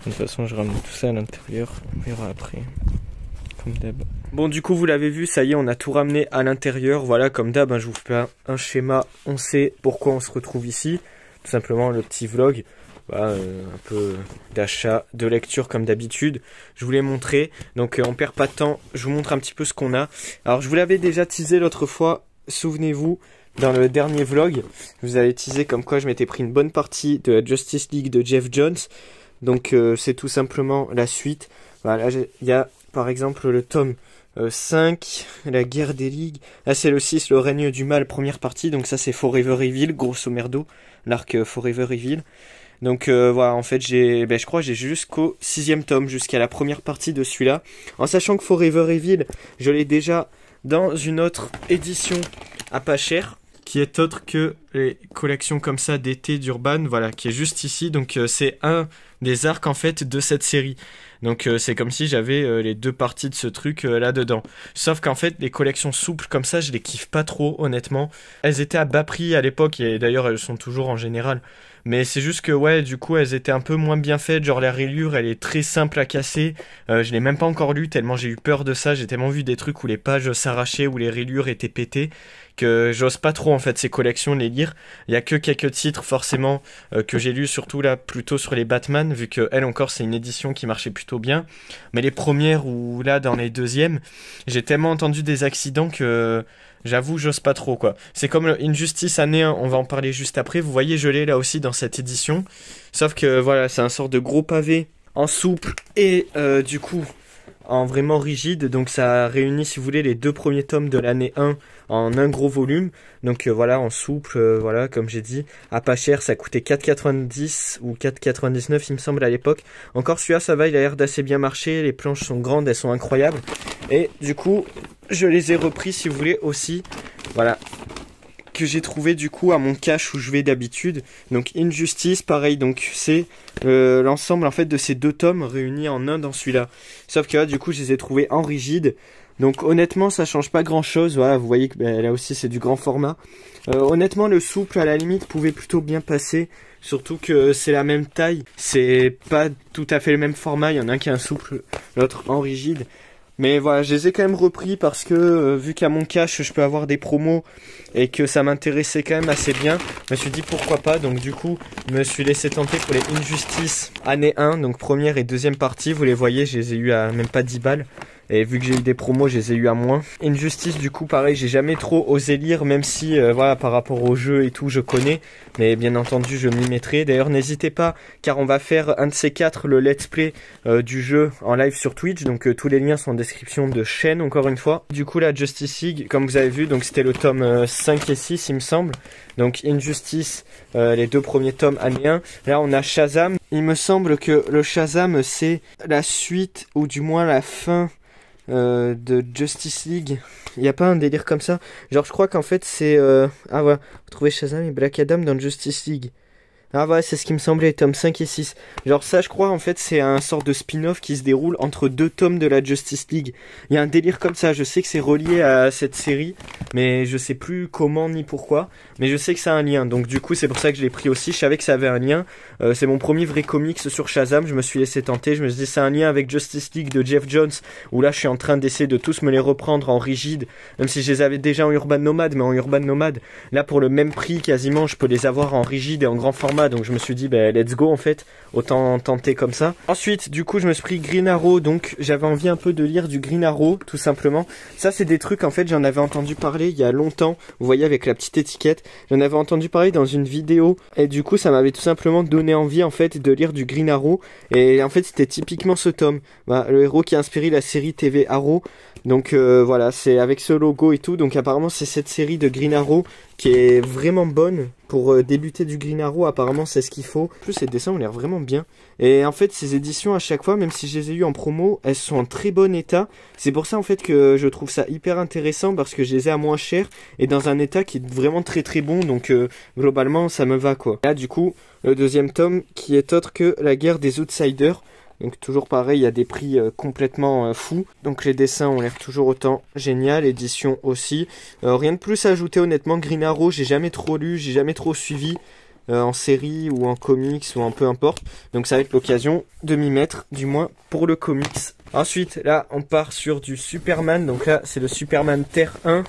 toute façon, je ramène tout ça à l'intérieur. On verra après. Comme d'hab. Bon, du coup, vous l'avez vu, ça y est, on a tout ramené à l'intérieur. Voilà, comme d'hab, hein, je vous fais un schéma. On sait pourquoi on se retrouve ici. Tout simplement, le petit vlog. Voilà, un peu d'achat, de lecture comme d'habitude. Je vous l'ai montré. Donc, on perd pas de temps. Je vous montre un petit peu ce qu'on a. Alors, je vous l'avais déjà teasé l'autre fois. Souvenez-vous. Dans le dernier vlog, je vous avais teasé comme quoi je m'étais pris une bonne partie de la Justice League de Geoff Johns. Donc c'est tout simplement la suite. Voilà, il y a par exemple le tome 5, la guerre des ligues. Là c'est le 6, le règne du mal, première partie. Donc ça c'est Forever Evil, grosso merdo, l'arc Forever Evil. Donc voilà, en fait je crois que j'ai jusqu'au 6e tome, jusqu'à la première partie de celui-là. En sachant que Forever Evil, je l'ai déjà dans une autre édition à pas cher, qui est autre que les collections comme ça d'été d'Urban, voilà, qui est juste ici. Donc c'est un des arcs en fait de cette série. Donc c'est comme si j'avais les deux parties de ce truc là-dedans. Sauf qu'en fait les collections souples comme ça, je les kiffe pas trop honnêtement. Elles étaient à bas prix à l'époque et d'ailleurs elles sont toujours en général. Mais c'est juste que ouais, du coup elles étaient un peu moins bien faites, genre la rayure elle est très simple à casser. Je l'ai même pas encore lu tellement j'ai eu peur de ça, j'ai tellement vu des trucs où les pages s'arrachaient, où les rayures étaient pétées, que j'ose pas trop en fait ces collections les lire. Il y a que quelques titres forcément que j'ai lus, surtout là plutôt sur les Batman, vu que elle encore c'est une édition qui marchait plutôt bien. Mais les premières ou là dans les deuxièmes, j'ai tellement entendu des accidents que j'avoue, j'ose pas trop quoi. C'est comme Injustice année 1, on va en parler juste après. Vous voyez, je l'ai là aussi dans cette édition. Sauf que voilà, c'est un sort de gros pavé en souple et du coup en vraiment rigide. Donc ça réunit, si vous voulez, les deux premiers tomes de l'année 1 en un gros volume. Donc voilà, en souple, voilà, comme j'ai dit, à pas cher, ça coûtait 4,90 ou 4,99 il me semble à l'époque. Encore celui-là, ça va, il a l'air d'assez bien marcher. Les planches sont grandes, elles sont incroyables. Et du coup, je les ai repris, si vous voulez, aussi. Voilà, que j'ai trouvé du coup à mon cache où je vais d'habitude. Donc Injustice, pareil, donc c'est l'ensemble en fait de ces deux tomes réunis en un dans celui-là. Sauf que là, du coup, je les ai trouvés en rigide. Donc honnêtement, ça change pas grand-chose. Voilà, vous voyez que là aussi c'est du grand format. Honnêtement, le souple à la limite pouvait plutôt bien passer. Surtout que c'est la même taille. C'est pas tout à fait le même format. Il y en a un qui est un souple, l'autre en rigide. Mais voilà, je les ai quand même repris parce que vu qu'à mon cache je peux avoir des promos et que ça m'intéressait quand même assez bien, je me suis dit pourquoi pas. Donc du coup, je me suis laissé tenter pour les Injustice année 1, donc première et deuxième partie. Vous les voyez, je les ai eu à même pas 10 balles. Et vu que j'ai eu des promos, je les ai eu à moins. Injustice, du coup, pareil, j'ai jamais trop osé lire, même si, voilà, par rapport au jeu et tout, je connais. Mais bien entendu, je m'y mettrai. D'ailleurs, n'hésitez pas, car on va faire un de ces quatre, le let's play du jeu en live sur Twitch. Donc, tous les liens sont en description de chaîne, encore une fois. Du coup, la Justice League, comme vous avez vu, donc c'était le tome 5 et 6, il me semble. Donc, Injustice, les deux premiers tomes, année 1. Là, on a Shazam. Il me semble que le Shazam, c'est la suite, ou du moins la fin de Justice League. Il n'y a pas un délire comme ça. Genre je crois qu'en fait c'est ah voilà, vous trouvez Shazam et Black Adam dans Justice League. Ah ouais, c'est ce qui me semblait, tomes 5 et 6. Genre ça, je crois, en fait, c'est un sort de spin-off qui se déroule entre deux tomes de la Justice League. Il y a un délire comme ça, je sais que c'est relié à cette série, mais je sais plus comment ni pourquoi. Mais je sais que ça a un lien, donc du coup, c'est pour ça que je l'ai pris aussi. Je savais que ça avait un lien. C'est mon premier vrai comics sur Shazam, je me suis laissé tenter. Je me suis dit, c'est un lien avec Justice League de Geoff Johns, où là, je suis en train d'essayer de tous me les reprendre en rigide, même si je les avais déjà en Urban Nomad, mais en Urban Nomad, là, pour le même prix, quasiment, je peux les avoir en rigide et en grand format. Donc je me suis dit let's go en fait, autant tenter comme ça. Ensuite du coup je me suis pris Green Arrow, donc j'avais envie un peu de lire du Green Arrow tout simplement. Ça c'est des trucs en fait, j'en avais entendu parler il y a longtemps, vous voyez avec la petite étiquette, j'en avais entendu parler dans une vidéo et du coup ça m'avait tout simplement donné envie en fait de lire du Green Arrow. Et en fait c'était typiquement ce tome, le héros qui a inspiré la série TV Arrow. Donc voilà, c'est avec ce logo et tout. Donc apparemment c'est cette série de Green Arrow qui est vraiment bonne pour débuter du Green Arrow. Apparemment c'est ce qu'il faut. En plus les dessins ont l'air vraiment bien. Et en fait ces éditions à chaque fois, même si je les ai eues en promo, elles sont en très bon état. C'est pour ça en fait que je trouve ça hyper intéressant, parce que je les ai à moins cher et dans un état qui est vraiment très très bon. Donc globalement ça me va quoi. Là du coup le deuxième tome qui est autre que la guerre des Outsiders. Donc toujours pareil, il y a des prix complètement fous. Donc les dessins ont l'air toujours autant génial, l'édition aussi. Rien de plus à ajouter honnêtement. Green Arrow, j'ai jamais trop lu, j'ai jamais trop suivi. en série ou en comics ou en peu importe. Donc ça va être l'occasion de m'y mettre, du moins pour le comics. Ensuite, là, on part sur du Superman. Donc là, c'est le Superman Terre 1,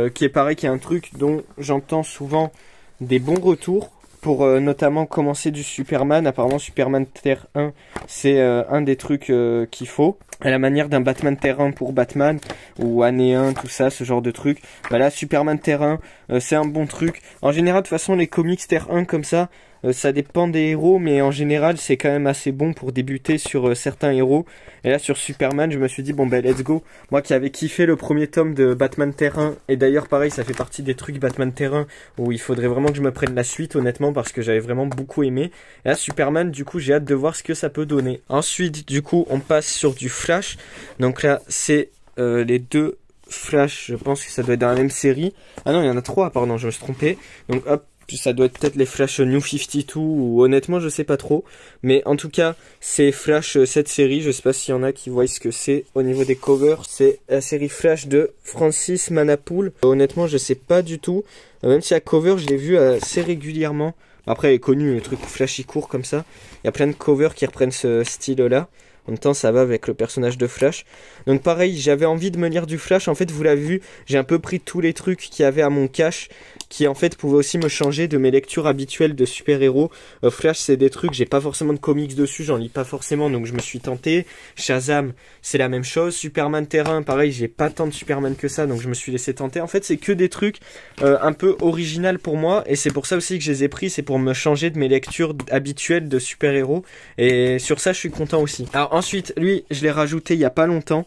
qui est pareil, qui est un truc dont j'entends souvent des bons retours. Pour notamment commencer du Superman. Apparemment Superman Terre 1 c'est un des trucs qu'il faut, à la manière d'un Batman Terre 1 pour Batman ou Année 1, tout ça, ce genre de truc. Voilà, Superman Terre 1 c'est un bon truc. En général de toute façon les comics Terre 1 comme ça, ça dépend des héros, mais en général c'est quand même assez bon pour débuter sur certains héros. Et là sur Superman je me suis dit bon ben let's go. Moi qui avais kiffé le premier tome de Batman Terre 1, et d'ailleurs pareil ça fait partie des trucs Batman Terre 1 où il faudrait vraiment que je me prenne la suite honnêtement, parce que j'avais vraiment beaucoup aimé. Et là Superman du coup j'ai hâte de voir ce que ça peut donner. Ensuite du coup on passe sur du Flash. Donc là c'est les deux Flash, je pense que ça doit être dans la même série. Ah non il y en a trois, pardon, je me suis trompé. Donc hop, ça doit être peut-être les Flash New 52 ou honnêtement je sais pas trop, mais en tout cas c'est Flash cette série. Je sais pas s'il y en a qui voient ce que c'est au niveau des covers. C'est la série Flash de Francis Manapoul. Honnêtement je sais pas du tout, même si la cover je l'ai vu assez régulièrement. Après elle est connue, le truc flashy court comme ça. Il y a plein de covers qui reprennent ce style là. En même temps ça va avec le personnage de Flash. Donc pareil, j'avais envie de me lire du Flash. En fait vous l'avez vu, j'ai un peu pris tous les trucs qu'il y avait à mon cache, qui en fait pouvaient aussi me changer de mes lectures habituelles de super-héros. Flash c'est des trucs, j'ai pas forcément de comics dessus, j'en lis pas forcément, donc je me suis tenté. Shazam c'est la même chose. Superman Terrain pareil, j'ai pas tant de Superman que ça, donc je me suis laissé tenter. En fait c'est que des trucs un peu original pour moi, et c'est pour ça aussi que je les ai pris, c'est pour me changer de mes lectures habituelles de super-héros, et sur ça je suis content aussi. Alors ensuite lui je l'ai rajouté il y a pas longtemps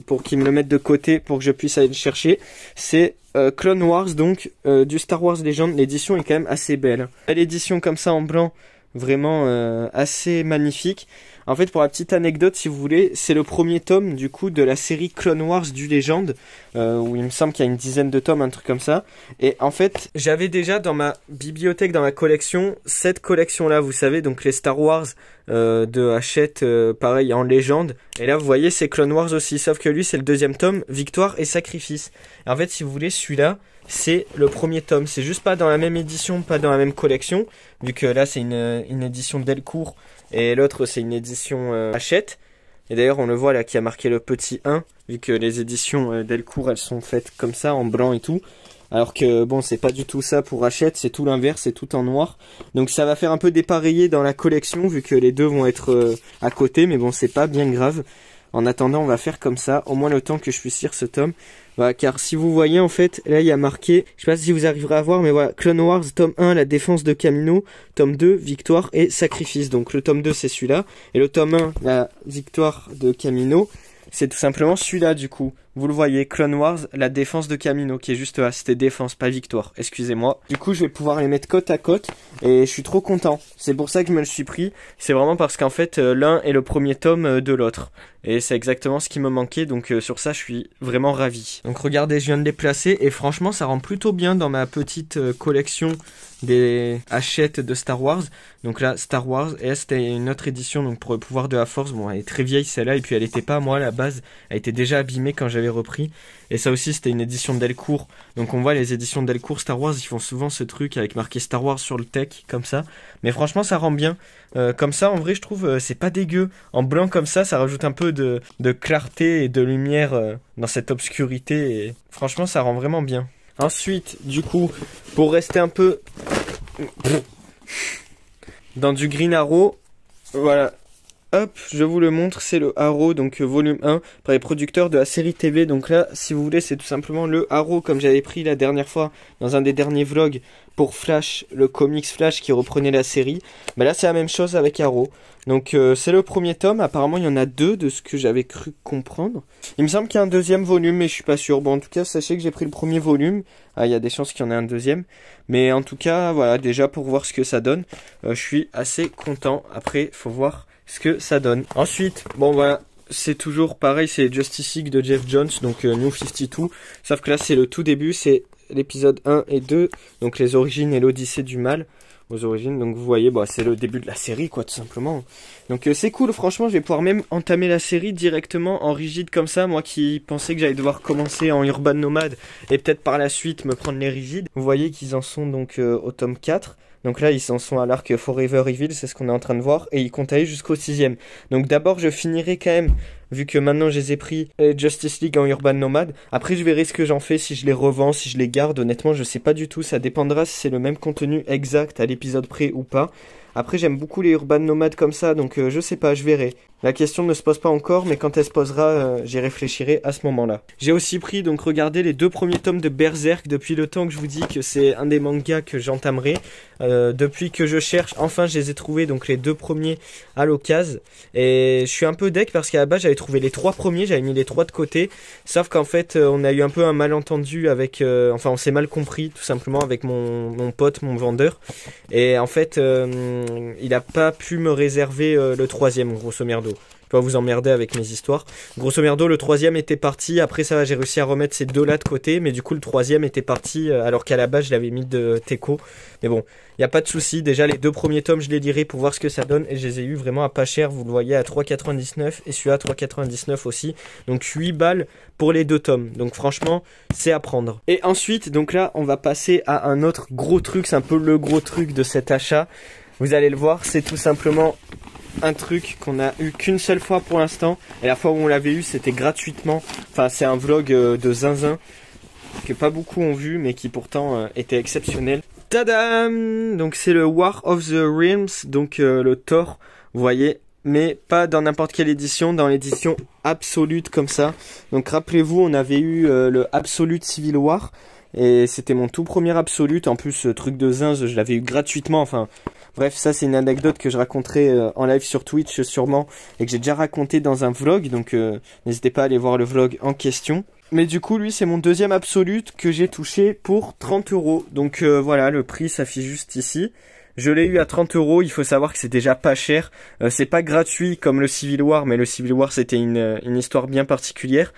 pour qu'il me le mette de côté pour que je puisse aller le chercher. C'est Clone Wars, donc du Star Wars Legend. L'édition est quand même assez belle. L'édition comme ça en blanc, vraiment assez magnifique. En fait, pour la petite anecdote, si vous voulez, c'est le premier tome du coup de la série Clone Wars du Legend, où il me semble qu'il y a une dizaine de tomes, un truc comme ça. Et en fait, j'avais déjà dans ma bibliothèque, dans ma collection, cette collection-là, vous savez, donc les Star Wars de Hachette, pareil, en légende. Et là, vous voyez, c'est Clone Wars aussi, sauf que lui, c'est le deuxième tome, Victoire et Sacrifice. Et en fait, si vous voulez, celui-là, c'est le premier tome. C'est juste pas dans la même édition, pas dans la même collection, vu que là, c'est une édition Delcourt, et l'autre, c'est une édition Hachette. Et d'ailleurs, on le voit là, qui a marqué le petit 1, vu que les éditions Delcourt, elles sont faites comme ça, en blanc et tout. Alors que bon, c'est pas du tout ça pour Hachette, c'est tout l'inverse, c'est tout en noir. Donc ça va faire un peu dépareillé dans la collection, vu que les deux vont être à côté, mais bon, c'est pas bien grave. En attendant, on va faire comme ça, au moins le temps que je puisse lire ce tome. Voilà, car si vous voyez, en fait, là, il y a marqué, je sais pas si vous arriverez à voir, mais voilà, Clone Wars, tome 1, la défense de Kamino, tome 2, victoire et sacrifice. Donc le tome 2, c'est celui-là, et le tome 1, la victoire de Kamino, c'est tout simplement celui-là, du coup. Vous le voyez, Clone Wars, la défense de Kamino, qui est juste là. C'était défense, pas victoire, excusez-moi. Du coup, je vais pouvoir les mettre côte à côte, et je suis trop content. C'est pour ça que je me le suis pris. C'est vraiment parce qu'en fait, l'un est le premier tome de l'autre. Et c'est exactement ce qui me manquait, donc sur ça, je suis vraiment ravi. Donc regardez, je viens de les placer, et franchement, ça rend plutôt bien dans ma petite collection des Hachette de Star Wars. Donc là, Star Wars, et là, c'était une autre édition, donc pour le pouvoir de la force. Bon, elle est très vieille celle-là, et puis elle était pas, moi, à la base, elle était déjà abîmée quand j'avais repris. Et ça aussi, c'était une édition Delcourt. Donc on voit les éditions Delcourt Star Wars, ils font souvent ce truc avec marqué Star Wars sur le tech, comme ça. Mais franchement, ça rend bien. Comme ça, en vrai, je trouve, c'est pas dégueu. En blanc comme ça rajoute un peu de clarté et de lumière dans cette obscurité. Et franchement, ça rend vraiment bien. Ensuite, du coup, pour rester un peu dans du Green Arrow, voilà. Hop, je vous le montre, c'est le Arrow, donc volume 1, par les producteurs de la série TV. Donc là, si vous voulez, c'est tout simplement le Arrow, comme j'avais pris la dernière fois dans un des derniers vlogs pour Flash, le comics Flash qui reprenait la série. Mais là, c'est la même chose avec Arrow. Donc c'est le premier tome, apparemment il y en a deux de ce que j'avais cru comprendre. Il me semble qu'il y a un deuxième volume, mais je suis pas sûr. Bon, en tout cas, sachez que j'ai pris le premier volume. Ah, il y a des chances qu'il y en ait un deuxième. Mais en tout cas, voilà, déjà pour voir ce que ça donne, je suis assez content. Après, faut voir ce que ça donne. Ensuite, bon voilà, c'est toujours pareil, c'est Justice League de Jeff Jones, donc New 52. Sauf que là, c'est le tout début, c'est l'épisode 1 et 2, donc les origines et l'Odyssée du mal. Aux origines, donc vous voyez, bah, c'est le début de la série, quoi, tout simplement. Donc c'est cool, franchement, je vais pouvoir même entamer la série directement en rigide comme ça, moi qui pensais que j'allais devoir commencer en Urban Nomade et peut-être par la suite me prendre les rigides. Vous voyez qu'ils en sont donc au tome 4. Donc là, ils en sont à l'arc Forever Evil, c'est ce qu'on est en train de voir. Et ils comptent aller jusqu'au 6ème. Donc d'abord, je finirai quand même, vu que maintenant je les ai pris, Justice League en Urban Nomad. Après, je verrai ce que j'en fais, si je les revends, si je les garde. Honnêtement, je sais pas du tout. Ça dépendra si c'est le même contenu exact à l'épisode près ou pas. Après, j'aime beaucoup les Urban Nomades comme ça, donc je sais pas, je verrai. La question ne se pose pas encore, mais quand elle se posera, j'y réfléchirai à ce moment-là. J'ai aussi pris, donc regardez, les 2 premiers tomes de Berserk, depuis le temps que je vous dis que c'est un des mangas que j'entamerai. Depuis que je cherche, enfin je les ai trouvés, donc les 2 premiers à l'occasion. Et je suis un peu deck parce qu'à la base j'avais trouvé les 3 premiers, j'avais mis les 3 de côté. Sauf qu'en fait on a eu un peu un malentendu avec, enfin on s'est mal compris tout simplement avec mon pote, mon vendeur. Et en fait il a pas pu me réserver le 3ème grosso merdo. Je vais vous emmerder avec mes histoires. Grosso merdo, le 3ème était parti. Après ça, j'ai réussi à remettre ces 2 là de côté. Mais du coup, le 3ème était parti alors qu'à la base, je l'avais mis de Teco. Mais bon, il n'y a pas de souci. Déjà, les 2 premiers tomes, je les lirai pour voir ce que ça donne. Et je les ai eu vraiment à pas cher. Vous le voyez à 3,99. Et celui-là à 3,99 aussi. Donc 8 balles pour les 2 tomes. Donc franchement, c'est à prendre. Et ensuite, donc là, on va passer à un autre gros truc. C'est un peu le gros truc de cet achat. Vous allez le voir, c'est tout simplement un truc qu'on a eu qu'une seule fois pour l'instant. Et la fois où on l'avait eu, c'était gratuitement. Enfin, c'est un vlog de zinzin que pas beaucoup ont vu, mais qui pourtant était exceptionnel. Tadam! Donc c'est le War of the Realms, donc le Thor, vous voyez. Mais pas dans n'importe quelle édition, dans l'édition Absolute comme ça. Donc rappelez-vous, on avait eu le Absolute Civil War. Et c'était mon tout premier Absolute. En plus, ce truc de zinz, je l'avais eu gratuitement. Enfin, bref, ça c'est une anecdote que je raconterai en live sur Twitch sûrement. Et que j'ai déjà raconté dans un vlog. Donc n'hésitez pas à aller voir le vlog en question. Mais du coup, lui, c'est mon 2ème Absolute que j'ai touché pour 30 €. Donc voilà, le prix s'affiche juste ici. Je l'ai eu à 30 €, il faut savoir que c'est déjà pas cher. C'est pas gratuit comme le Civil War, mais le Civil War c'était une histoire bien particulière.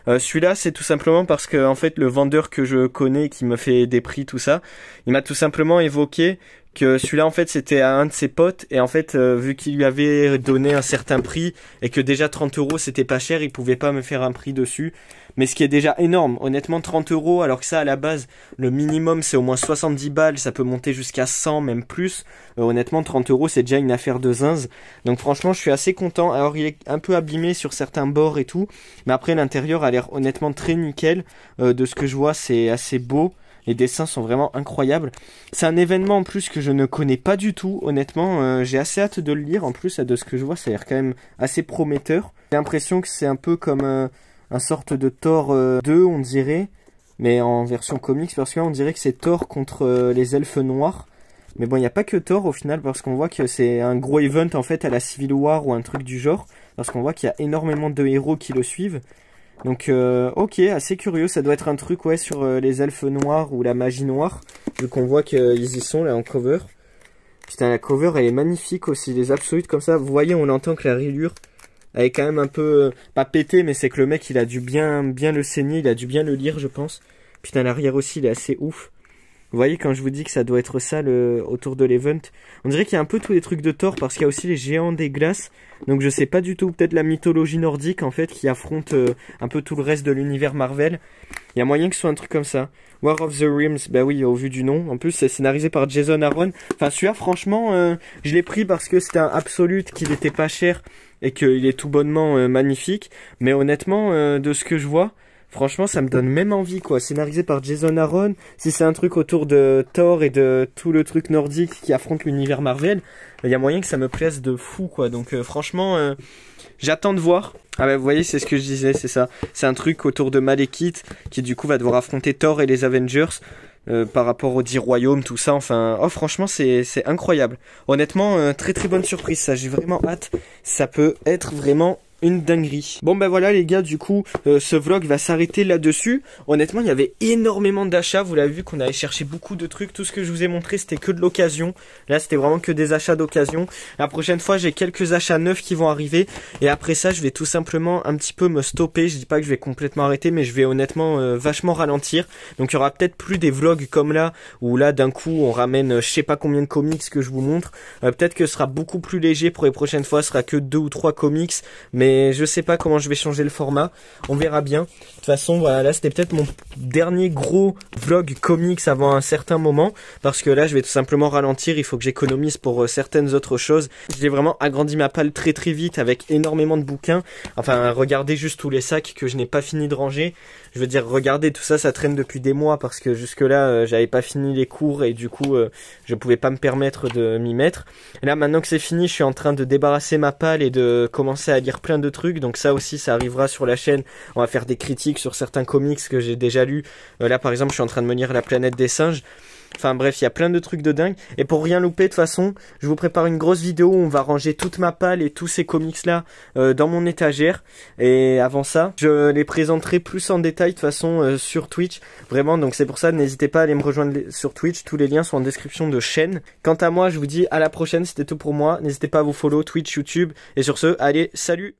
Celui-là c'est tout simplement parce que en fait le vendeur que je connais qui me fait des prix tout ça, il m'a tout simplement évoqué que celui-là en fait c'était à un de ses potes et en fait vu qu'il lui avait donné un certain prix et que déjà 30 € c'était pas cher, il pouvait pas me faire un prix dessus. Mais ce qui est déjà énorme, honnêtement 30 € alors que ça à la base le minimum c'est au moins 70 balles, ça peut monter jusqu'à 100 même plus. Honnêtement 30 € c'est déjà une affaire de zinz. Donc franchement je suis assez content. Alors il est un peu abîmé sur certains bords et tout, mais après l'intérieur a l'air honnêtement très nickel. De ce que je vois c'est assez beau. Les dessins sont vraiment incroyables. C'est un événement en plus que je ne connais pas du tout. Honnêtement, j'ai assez hâte de le lire. En plus, de ce que je vois, ça a l'air quand même assez prometteur. J'ai l'impression que c'est un peu comme un sorte de Thor 2, on dirait. Mais en version comics, parce que là, on dirait que c'est Thor contre les elfes noirs. Mais bon, il n'y a pas que Thor au final, parce qu'on voit que c'est un gros event en fait à la Civil War ou un truc du genre. Parce qu'on voit qu'il y a énormément de héros qui le suivent. Donc ok, assez curieux, ça doit être un truc ouais sur les elfes noirs ou la magie noire, vu qu'on voit qu'ils y sont là en cover. Putain, la cover elle est magnifique aussi, les absolutes comme ça, vous voyez on entend que la rayure elle est quand même un peu, pas pétée, mais c'est que le mec il a dû bien le saigner, il a dû bien le lire je pense. Putain l'arrière aussi il est assez ouf. Vous voyez quand je vous dis que ça doit être ça autour de l'event. On dirait qu'il y a un peu tous les trucs de Thor parce qu'il y a aussi les géants des glaces. Donc je sais pas du tout, peut-être la mythologie nordique en fait qui affronte un peu tout le reste de l'univers Marvel. Il y a moyen que ce soit un truc comme ça. War of the Realms, bah oui au vu du nom. En plus c'est scénarisé par Jason Aaron. Enfin celui-là franchement je l'ai pris parce que c'était un Absolute, qu'il était pas cher et qu'il est tout bonnement magnifique. Mais honnêtement de ce que je vois... Franchement, ça me donne même envie, quoi. Scénarisé par Jason Aaron. Si c'est un truc autour de Thor et de tout le truc nordique qui affronte l'univers Marvel, il y a moyen que ça me plaise de fou, quoi. Donc, franchement, j'attends de voir. Ah bah, vous voyez, c'est ce que je disais, c'est ça. C'est un truc autour de Malekith qui, du coup, va devoir affronter Thor et les Avengers. Par rapport aux 10 royaumes, tout ça, enfin, oh franchement c'est incroyable. Honnêtement, très très bonne surprise, ça, j'ai vraiment hâte. Ça peut être vraiment une dinguerie. Bon ben voilà les gars, du coup ce vlog va s'arrêter là-dessus. Honnêtement il y avait énormément d'achats, vous l'avez vu qu'on avait cherché beaucoup de trucs. Tout ce que je vous ai montré c'était que de l'occasion. Là c'était vraiment que des achats d'occasion. La prochaine fois j'ai quelques achats neufs qui vont arriver. Et après ça je vais tout simplement un petit peu me stopper. Je dis pas que je vais complètement arrêter, mais je vais honnêtement vachement ralentir. Donc il y aura peut-être plus des vlogs comme là, où là d'un coup on ramène je sais pas combien de comics que je vous montre. Peut-être que ce sera beaucoup plus léger pour les prochaines fois, ce sera que 2 ou 3 comics. Mais mais je sais pas comment je vais changer le format. On verra bien. De toute façon, voilà, là c'était peut-être mon dernier gros vlog comics avant un certain moment, parce que là je vais tout simplement ralentir. Il faut que j'économise pour certaines autres choses. J'ai vraiment agrandi ma palle très très vite avec énormément de bouquins. Enfin, regardez juste tous les sacs que je n'ai pas fini de ranger. Je veux dire, regardez, tout ça, ça traîne depuis des mois parce que jusque là, j'avais pas fini les cours et du coup, je pouvais pas me permettre de m'y mettre. Et là, maintenant que c'est fini, je suis en train de débarrasser ma palle et de commencer à lire plein de trucs. Donc ça aussi, ça arrivera sur la chaîne. On va faire des critiques sur certains comics que j'ai déjà lus. Là, par exemple, je suis en train de me lire La Planète des Singes. Enfin bref, il y a plein de trucs de dingue. Et pour rien louper, de toute façon, je vous prépare une grosse vidéo où on va ranger toute ma palle et tous ces comics là dans mon étagère. Et avant ça, je les présenterai plus en détail de toute façon sur Twitch. Vraiment, donc c'est pour ça, n'hésitez pas à aller me rejoindre sur Twitch. Tous les liens sont en description de chaîne. Quant à moi, je vous dis à la prochaine, c'était tout pour moi. N'hésitez pas à vous follow Twitch, YouTube. Et sur ce, allez, salut!